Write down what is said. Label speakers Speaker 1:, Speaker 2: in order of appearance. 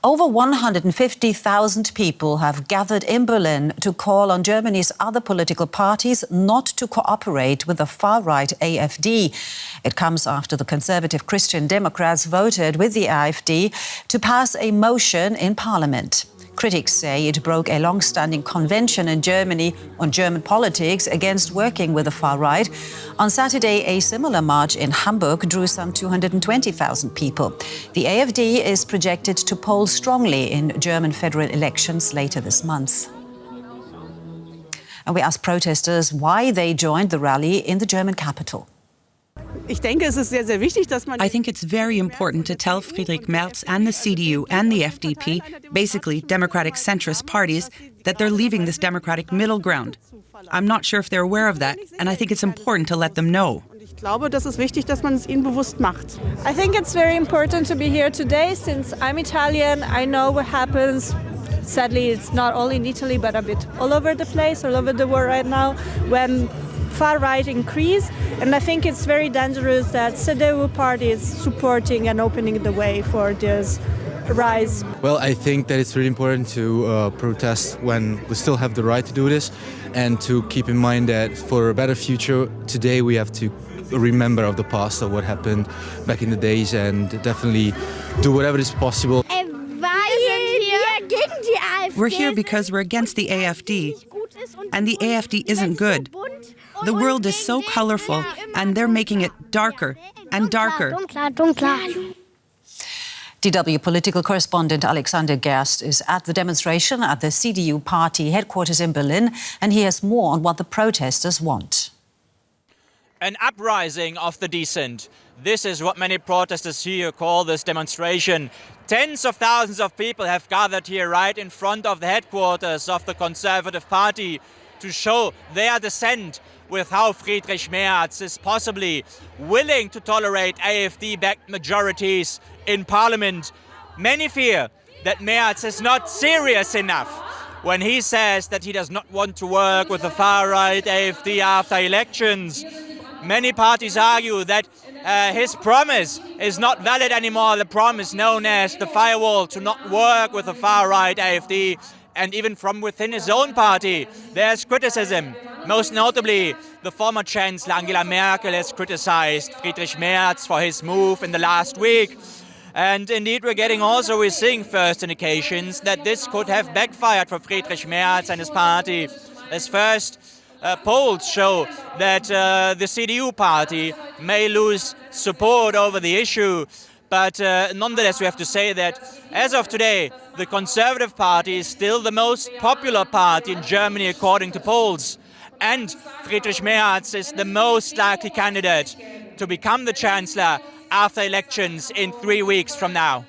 Speaker 1: Over 150,000 people have gathered in Berlin to call on Germany's other political parties not to cooperate with the far-right AfD. It comes after the conservative Christian Democrats voted with the AfD to pass a motion in parliament. Critics say it broke a long-standing convention in Germany on German politics against working with the far right. On Saturday, a similar march in Hamburg drew some 220,000 people. The AfD is projected to poll strongly in German federal elections later this month. And we asked protesters why they joined the rally in the German capital.
Speaker 2: I think it's very important to tell Friedrich Merz and the CDU and the FDP, basically democratic centrist parties, that they're leaving this democratic middle ground. I'm not sure if they're aware of that, and I think it's important to let them know.
Speaker 3: I think it's very important to be here today, since I'm Italian. I know what happens. Sadly, it's not only in Italy, but a bit all over the place, all over the world right now, when far-right increase. And I think it's very dangerous that CDU party is supporting and opening the way for this rise.
Speaker 4: Well, I think that it's really important to protest when we still have the right to do this, and to keep in mind that for a better future, today we have to remember of the past, of what happened back in the days, and definitely do whatever is possible.
Speaker 2: We're here because we're against the AfD, and the AfD isn't good. The world is so colorful, and they're making it darker and darker.
Speaker 1: DW political correspondent Alexander Gerst is at the demonstration at the CDU party headquarters in Berlin, and he has more on what the protesters want.
Speaker 5: An uprising of the decent. This is what many protesters here call this demonstration. Tens of thousands of people have gathered here right in front of the headquarters of the Conservative Party to show their dissent with how Friedrich Merz is possibly willing to tolerate AfD-backed majorities in parliament. Many fear that Merz is not serious enough when he says that he does not want to work with the far-right AfD after elections. Many parties argue that his promise is not valid anymore, the promise known as the firewall, to not work with the far-right AfD. And even from within his own party, there's criticism. Most notably, the former Chancellor Angela Merkel has criticized Friedrich Merz for his move in the last week. And indeed, we're seeing first indications that this could have backfired for Friedrich Merz and his party. As first polls show that the CDU party may lose support over the issue. But nonetheless, we have to say that as of today, the Conservative Party is still the most popular party in Germany according to polls. And Friedrich Merz is the most likely candidate to become the Chancellor after elections in 3 weeks from now.